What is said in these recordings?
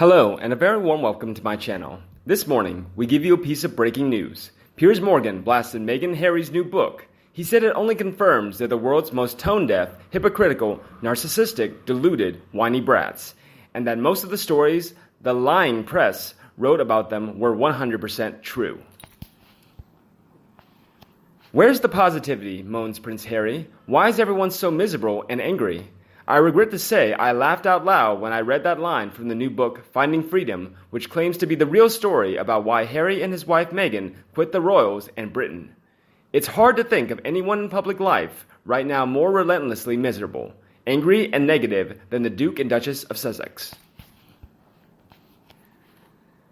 Hello, and a very warm welcome to my channel. This morning, we give you a piece of breaking news. Piers blasted Meghan Harry's new book. He said it only confirms they're the world's most tone-deaf, hypocritical, narcissistic, deluded, whiny brats, and that most of the stories the lying press wrote about them were 100% true. Where's the positivity, moans Prince Harry. Why is everyone so miserable and angry? I regret to say I laughed out loud when I read that line from the new book, Finding Freedom, which claims to be the real story about why Harry and his wife Meghan quit the royals and Britain. It's hard to think of anyone in public life right now more relentlessly miserable, angry and negative than the Duke and Duchess of Sussex.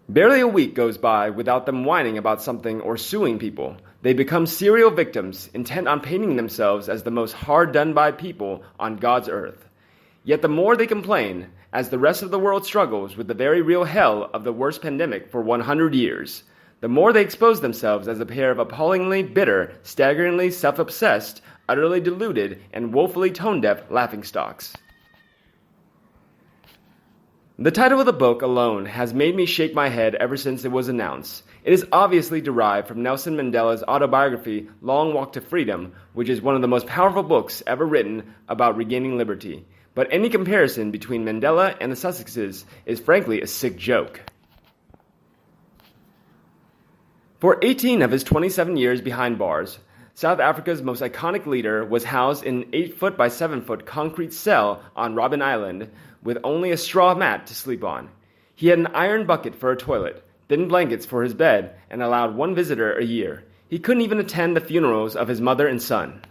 Barely a week goes by without them whining about something or suing people. They become serial victims, intent on painting themselves as the most hard-done-by people on God's earth. Yet the more they complain, as the rest of the world struggles with the very real hell of the worst pandemic for 100 years, the more they expose themselves as a pair of appallingly bitter, staggeringly self-obsessed, utterly deluded, and woefully tone-deaf laughingstocks. The title of the book alone has made me shake my head ever since it was announced. It is obviously derived from Nelson Mandela's autobiography, Long Walk to Freedom, which is one of the most powerful books ever written about regaining liberty. But any comparison between Mandela and the Sussexes is frankly a sick joke. For 18 of his 27 years behind bars, South Africa's most iconic leader was housed in an 8-foot by 7-foot concrete cell on Robben Island with only a straw mat to sleep on. He had an iron bucket for a toilet, thin blankets for his bed, and allowed one visitor a year. He couldn't even attend the funerals of his mother and son.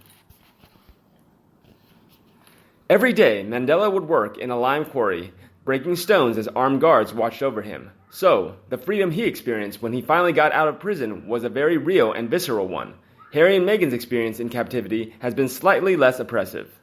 Every day, Mandela would work in a lime quarry, breaking stones as armed guards watched over him. So, the freedom he experienced when he finally got out of prison was a very real and visceral one. Harry and Meghan's experience in captivity has been slightly less oppressive.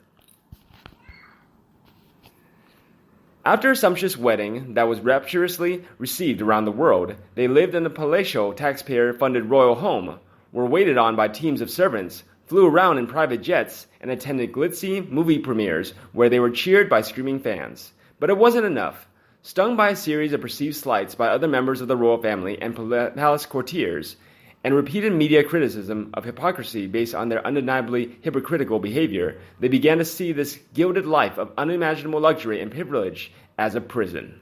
After a sumptuous wedding that was rapturously received around the world, they lived in a palatial, taxpayer-funded royal home, were waited on by teams of servants, flew around in private jets, and attended glitzy movie premieres where they were cheered by screaming fans. But it wasn't enough. Stung by a series of perceived slights by other members of the royal family and palace courtiers, and repeated media criticism of hypocrisy based on their undeniably hypocritical behavior, they began to see this gilded life of unimaginable luxury and privilege as a prison.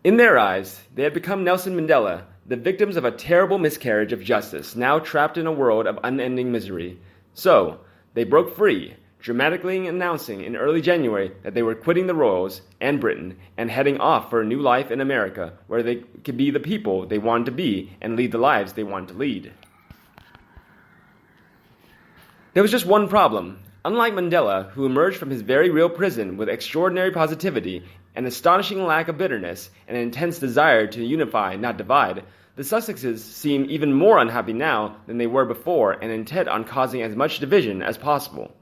In their eyes, they had become Nelson Mandela, the victims of a terrible miscarriage of justice, now trapped in a world of unending misery. So, they broke free, dramatically announcing in early January that they were quitting the royals and Britain and heading off for a new life in America where they could be the people they wanted to be and lead the lives they wanted to lead. There was just one problem. Unlike Mandela, who emerged from his very real prison with extraordinary positivity, an astonishing lack of bitterness, and an intense desire to unify, not divide, the Sussexes seem even more unhappy now than they were before and intent on causing as much division as possible.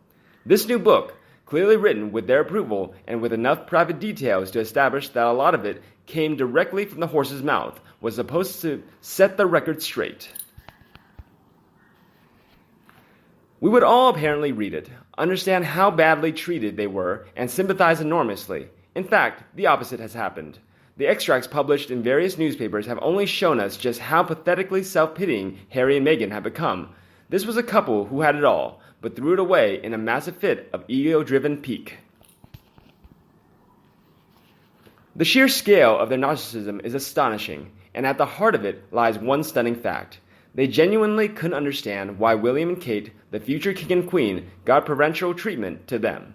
This new book, clearly written with their approval and with enough private details to establish that a lot of it came directly from the horse's mouth, was supposed to set the record straight. We would all apparently read it, understand how badly treated they were, and sympathize enormously. In fact, the opposite has happened. The extracts published in various newspapers have only shown us just how pathetically self-pitying Harry and Meghan have become. This was a couple who had it all, but threw it away in a massive fit of ego-driven pique. The sheer scale of their narcissism is astonishing, and at the heart of it lies one stunning fact. They genuinely couldn't understand why William and Kate, the future king and queen, got preferential treatment to them.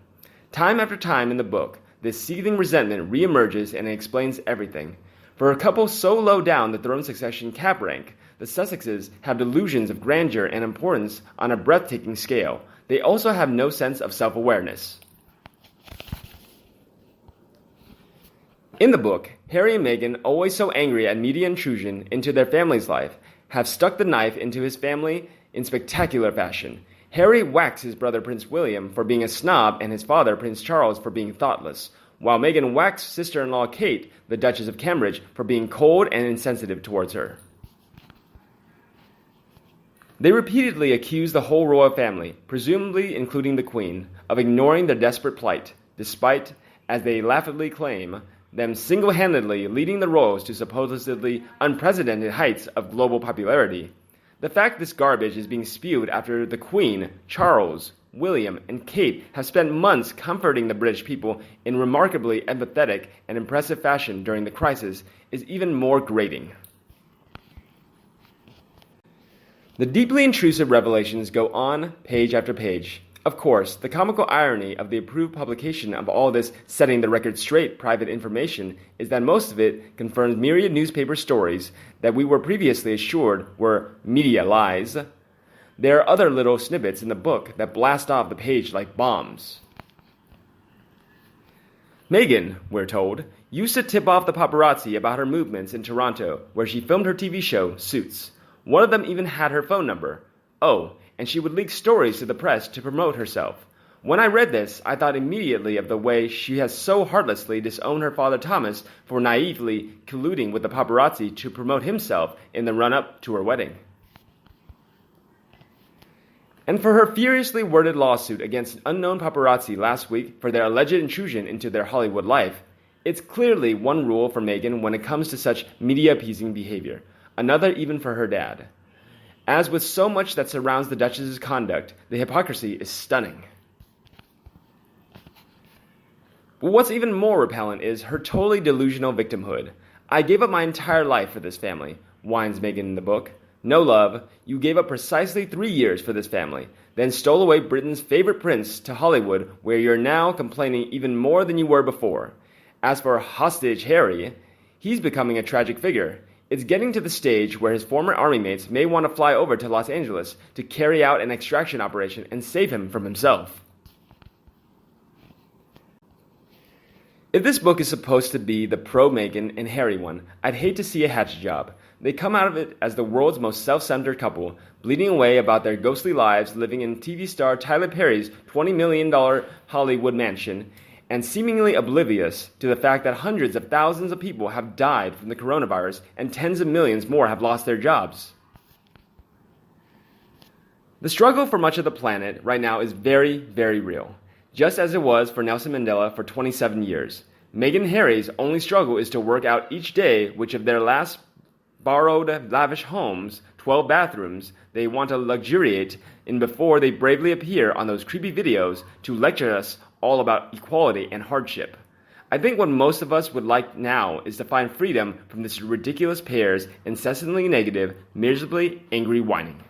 Time after time in the book, this seething resentment reemerges and explains everything. For a couple so low down the throne succession cap rank, the Sussexes have delusions of grandeur and importance on a breathtaking scale. They also have no sense of self-awareness. In the book, Harry and Meghan, always so angry at media intrusion into their family's life, have stuck the knife into his family in spectacular fashion. Harry whacks his brother Prince William for being a snob and his father Prince Charles for being thoughtless, while Meghan whacks sister-in-law Kate, the Duchess of Cambridge, for being cold and insensitive towards her. They repeatedly accuse the whole royal family, presumably including the Queen, of ignoring their desperate plight, despite as they laughably claim, them single-handedly leading the royals to supposedly unprecedented heights of global popularity. The fact this garbage is being spewed after the Queen, Charles, William, and Kate have spent months comforting the British people in remarkably empathetic and impressive fashion during the crisis is even more grating. The deeply intrusive revelations go on page after page. Of course, the comical irony of the approved publication of all this setting the record straight private information is that most of it confirms myriad newspaper stories that we were previously assured were media lies. There are other little snippets in the book that blast off the page like bombs. Meghan, we're told, used to tip off the paparazzi about her movements in Toronto, where she filmed her TV show, Suits. One of them even had her phone number. Oh, and she would leak stories to the press to promote herself. When I read this, I thought immediately of the way she has so heartlessly disowned her father Thomas for naively colluding with the paparazzi to promote himself in the run-up to her wedding. And for her furiously worded lawsuit against unknown paparazzi last week for their alleged intrusion into their Hollywood life, it's clearly one rule for Meghan when it comes to such media-appeasing behavior, another even for her dad. As with so much that surrounds the Duchess's conduct, the hypocrisy is stunning. But what's even more repellent is her totally delusional victimhood. I gave up my entire life for this family, whines Meghan in the book. No, love, you gave up precisely 3 years for this family, then stole away Britain's favorite prince to Hollywood, where you're now complaining even more than you were before. As for hostage Harry, he's becoming a tragic figure. It's getting to the stage where his former army mates may want to fly over to Los Angeles to carry out an extraction operation and save him from himself. If this book is supposed to be the pro-Meghan and Harry one, I'd hate to see a hatchet job. They come out of it as the world's most self-centered couple, bleeding away about their ghostly lives living in TV star Tyler Perry's $20 million Hollywood mansion, and seemingly oblivious to the fact that hundreds of thousands of people have died from the coronavirus and tens of millions more have lost their jobs. The struggle for much of the planet right now is very, very real, just as it was for Nelson Mandela for 27 years. Meghan and Harry's only struggle is to work out each day which of their last borrowed lavish homes, 12 bathrooms, they want to luxuriate in before they bravely appear on those creepy videos to lecture us all about equality and hardship. I think what most of us would like now is to find freedom from this ridiculous pair's incessantly negative, miserably angry whining.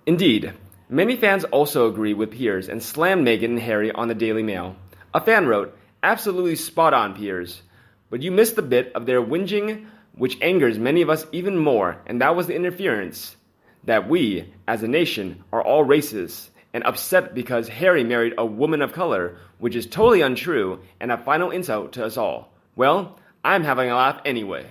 Indeed, many fans also agree with Piers and slam Meghan and Harry on the Daily Mail. A fan wrote, "Absolutely spot on, Piers. But you missed the bit of their whinging which angers many of us even more, and that was the interference that we, as a nation, are all racist and upset because Harry married a woman of color, which is totally untrue and a final insult to us all. Well, I'm having a laugh anyway."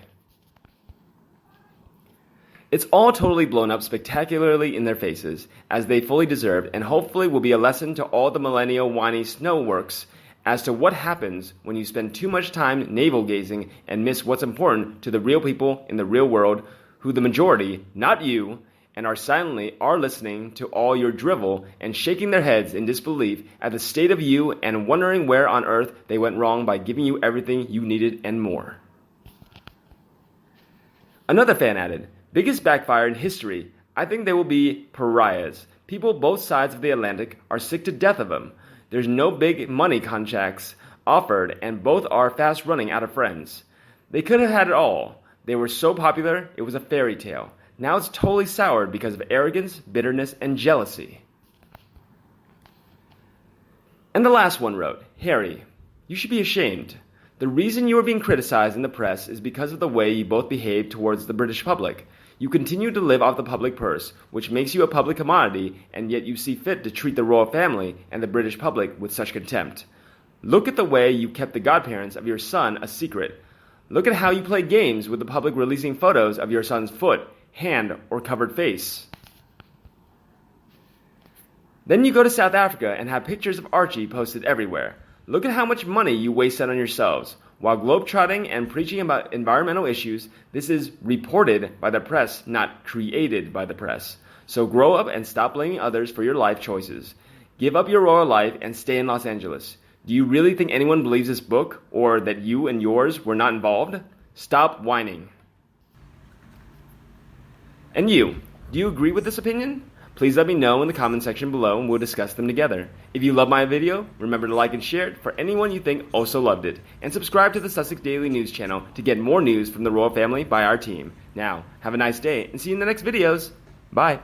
It's all totally blown up spectacularly in their faces, as they fully deserved, and hopefully will be a lesson to all the millennial Whiny Snow works as to what happens when you spend too much time navel-gazing and miss what's important to the real people in the real world, who the majority, not you, and are listening to all your drivel and shaking their heads in disbelief at the state of you and wondering where on earth they went wrong by giving you everything you needed and more. Another fan added, "Biggest backfire in history. I think they will be pariahs. People both sides of the Atlantic are sick to death of them. There's no big money contracts offered, and both are fast running out of friends. They could have had it all. They were so popular, it was a fairy tale. Now it's totally soured because of arrogance, bitterness, and jealousy." And the last one wrote, "Harry, you should be ashamed. The reason you are being criticized in the press is because of the way you both behave towards the British public. You continue to live off the public purse, which makes you a public commodity, and yet you see fit to treat the royal family and the British public with such contempt. Look at the way you kept the godparents of your son a secret. Look at how you play games with the public releasing photos of your son's foot, hand, or covered face. Then you go to South Africa and have pictures of Archie posted everywhere. Look at how much money you wasted on yourselves. While globetrotting and preaching about environmental issues, this is reported by the press, not created by the press. So grow up and stop blaming others for your life choices. Give up your royal life and stay in Los Angeles. Do you really think anyone believes this book, or that you and yours were not involved? Stop whining. And you, do you agree with this opinion? Please let me know in the comment section below and we'll discuss them together. If you love my video, remember to like and share it for anyone you think also loved it. And subscribe to the Sussex Daily News channel to get more news from the royal family by our team. Now, have a nice day and see you in the next videos. Bye.